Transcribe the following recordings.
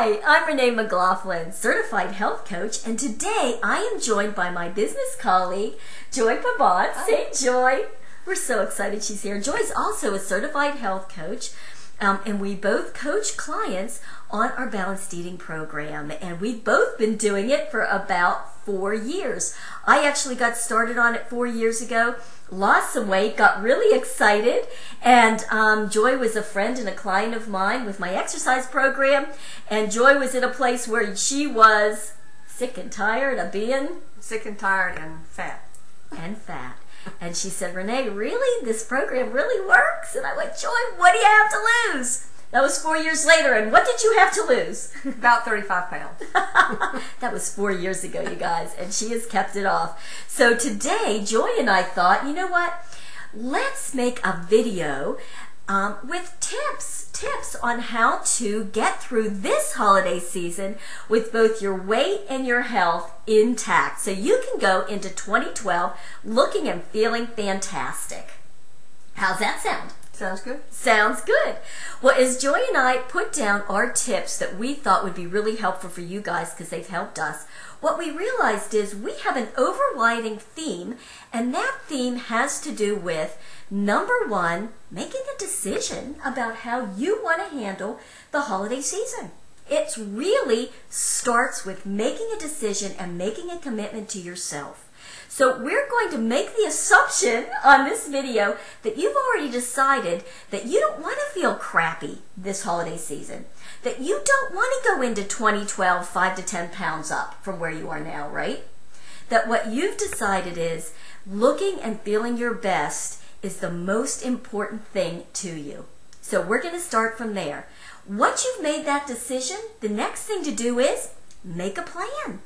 Hi, I'm Renee McLaughlin, certified health coach, and today I am joined by my business colleague, Joy Pavant. Say Joy. We're so excited she's here. Joy's also a certified health coach, and we both coach clients on our balanced eating program, and we've both been doing it for about 4 years. I actually got started on it 4 years ago, lost some weight, got really excited, and Joy was a friend and a client of mine with my exercise program, and Joy was in a place where she was sick and tired of being sick and tired and fat. And she said, Renee, really? This program really works? And I went, Joy, what do you have to lose? That was 4 years later, and what did you have to lose? About 35 pounds. That was 4 years ago, you guys, and she has kept it off. So today, Joy and I thought, you know what? Let's make a video with tips on how to get through this holiday season with both your weight and your health intact, so you can go into 2012 looking and feeling fantastic. How's that sound? Sounds good. Sounds good. Well, as Joy and I put down our tips that we thought would be really helpful for you guys because they've helped us, what we realized is we have an overriding theme, and that theme has to do with, number one, making a decision about how you want to handle the holiday season. It really starts with making a decision and making a commitment to yourself. So we're going to make the assumption on this video that you've already decided that you don't want to feel crappy this holiday season, that you don't want to go into 2012 5 to 10 pounds up from where you are now, right? That what you've decided is looking and feeling your best is the most important thing to you. So we're going to start from there. Once you've made that decision, the next thing to do is make a plan.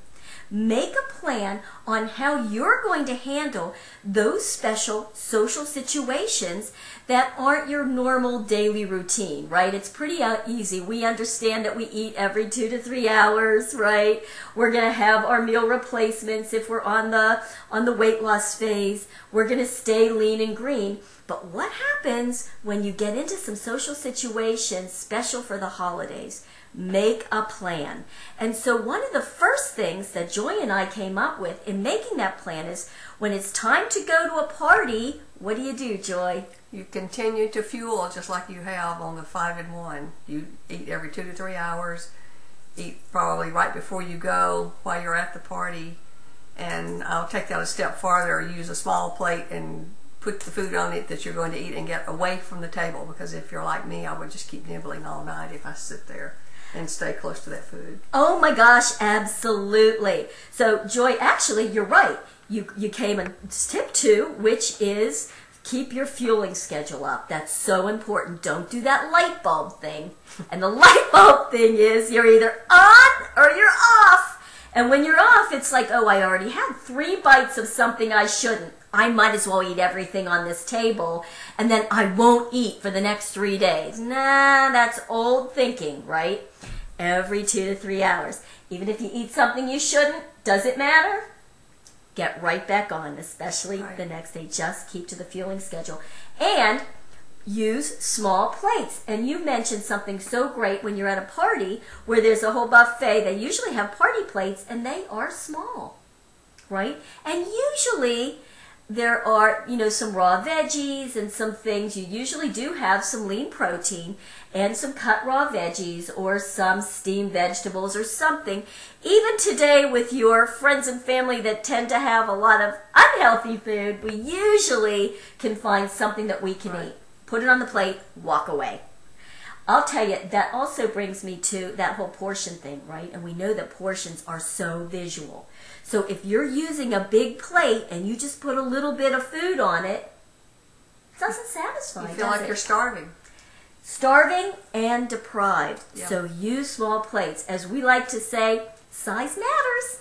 Make a plan on how you're going to handle those special social situations that aren't your normal daily routine, right? It's pretty easy. We understand that we eat every 2 to 3 hours, right? We're going to have our meal replacements if we're on the weight loss phase. We're going to stay lean and green. But what happens when you get into some social situations special for the holidays? Make a plan. And so one of the first things that Joy and I came up with in making that plan is when it's time to go to a party, what do, Joy? You continue to fuel just like you have on the 5-in-1. You eat every 2 to 3 hours, eat probably right before you go while you're at the party, and I'll take that a step farther. Use a small plate and put the food on it that you're going to eat and get away from the table, because if you're like me, I would just keep nibbling all night if I sit there and stay close to that food. Oh my gosh, absolutely. So Joy, actually, you're right. You came in tip 2, which is keep your fueling schedule up. That's so important. Don't do that light bulb thing. And the light bulb thing is you're either on or you're off. And when you're off, it's like, oh, I already had 3 bites of something I shouldn't. I might as well eat everything on this table, and then I won't eat for the next 3 days. Nah, that's old thinking, right? Every 2 to 3 hours. Even if you eat something you shouldn't, does it matter? Get right back on, especially the next day. Just keep to the fueling schedule. And use small plates. And you mentioned something so great when you're at a party where there's a whole buffet. They usually have party plates, and they are small, right? And usually there are, some raw veggies and some things. You usually do have some lean protein and some cut raw veggies or some steamed vegetables or something. Even today with your friends and family that tend to have a lot of unhealthy food, we usually can find something that we can eat. Put it on the plate, walk away. I'll tell you, that also brings me to that whole portion thing, right? And we know that portions are so visual. So if you're using a big plate and you just put a little bit of food on it, it doesn't satisfy, You feel like you're starving. Starving and deprived. Yeah. So use small plates. As we like to say, size matters.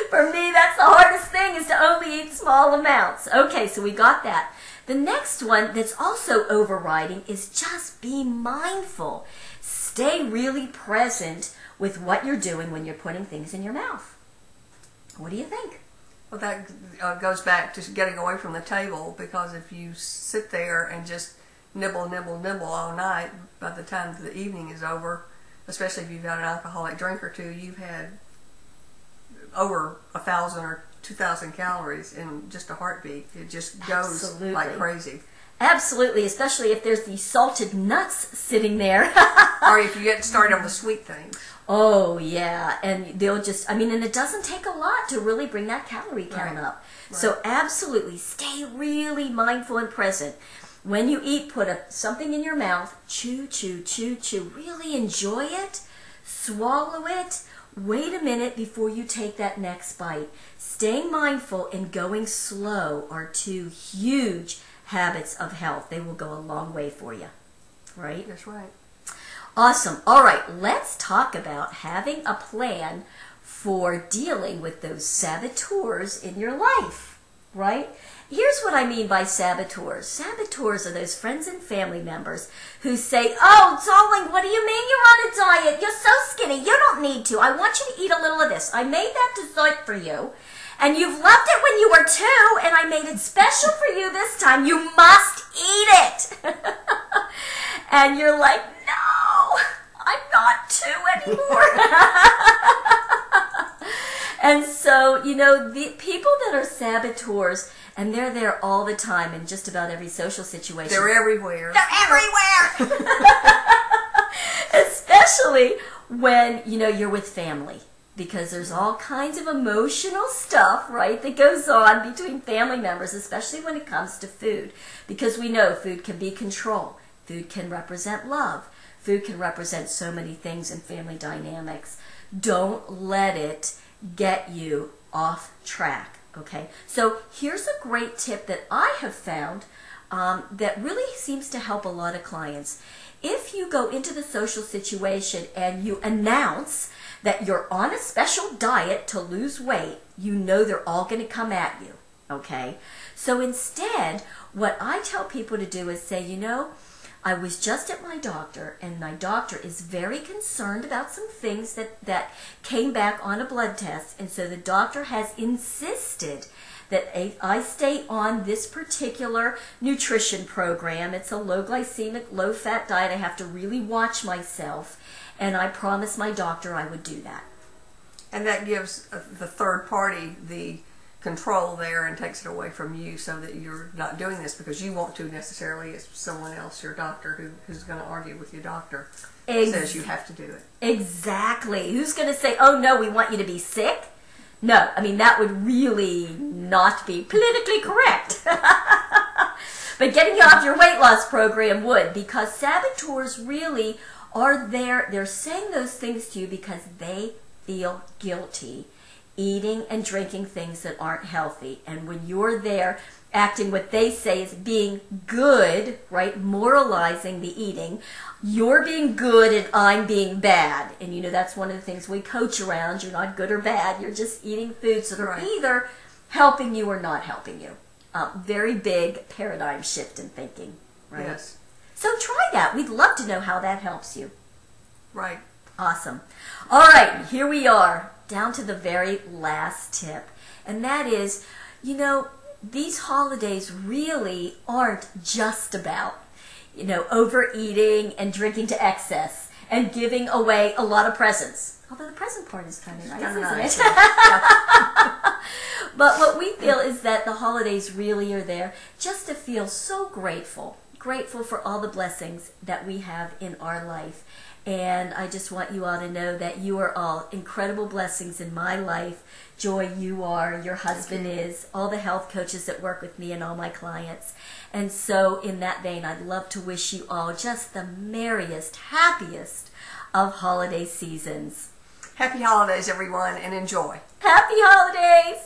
For me, that's the hardest thing, is to only eat small amounts. Okay, so we got that. The next one that's also overriding is just be mindful. Stay really present with what you're doing when you're putting things in your mouth. What do you think? Well, that goes back to getting away from the table, because if you sit there and just nibble all night, by the time the evening is over, especially if you've got an alcoholic drink or two, you've had over 1,000 or 2,000 calories in just a heartbeat. It just goes Absolutely. like crazy. Absolutely, especially if there's these salted nuts sitting there. Or if you get started on the sweet things. Oh, yeah. And they'll just, and it doesn't take a lot to really bring that calorie count up. Right. So absolutely, stay really mindful and present. When you eat, put something in your mouth, chew, chew, chew, chew. Really enjoy it, swallow it. Wait a minute before you take that next bite. Staying mindful and going slow are two huge habits of health. They will go a long way for you, right? That's right. Awesome. All right, let's talk about having a plan for dealing with those saboteurs in your life, right? Here's what I mean by saboteurs. Saboteurs are those friends and family members who say, "Oh, darling, what do you mean you're on a diet? You're so skinny. You don't need to. I want you to eat a little of this. I made that dessert for you. And you've loved it when you were 2, and I made it special for you this time. You must eat it." And you're like, "No, I'm not 2 anymore." And so, the people that are saboteurs, and they're there all the time in just about every social situation. They're everywhere. They're everywhere! Especially when, you're with family. Because there's all kinds of emotional stuff, right, that goes on between family members, especially when it comes to food. Because we know food can be control. Food can represent love. Food can represent so many things in family dynamics. Don't let it get you off track, okay? So here's a great tip that I have found that really seems to help a lot of clients. If you go into the social situation and you announce that you're on a special diet to lose weight, they're all going to come at you, okay? So instead, what I tell people to do is say, I was just at my doctor, and my doctor is very concerned about some things that came back on a blood test, and so the doctor has insisted that I stay on this particular nutrition program. It's a low glycemic, low fat diet. I have to really watch myself, and I promised my doctor I would do that. And that gives the third party the control there and takes it away from you, so that you're not doing this because you want to necessarily. It's someone else, your doctor, who's going to argue with your doctor. Says you have to do it. Exactly. Who's going to say, "Oh no, we want you to be sick"? No, that would really not be politically correct. But getting you off your weight loss program would, because saboteurs really are there. They're saying those things to you because they feel guilty eating and drinking things that aren't healthy. And when you're there acting what they say is being good, right, moralizing the eating, you're being good and I'm being bad. And that's one of the things we coach around. You're not good or bad. You're just eating foods that are either helping you or not helping you. Very big paradigm shift in thinking, right? Yes. So try that. We'd love to know how that helps you. Right. Awesome. All right, here we are, down to the very last tip. And that is, these holidays really aren't just about, overeating and drinking to excess and giving away a lot of presents. Although the present part is kind of nice, isn't it? But what we feel is that the holidays really are there just to feel so grateful for all the blessings that we have in our life. And I just want you all to know that you are all incredible blessings in my life. Joy, you are, your husband is, all the health coaches that work with me and all my clients. And so in that vein, I'd love to wish you all just the merriest, happiest of holiday seasons. Happy holidays, everyone, and enjoy. Happy holidays!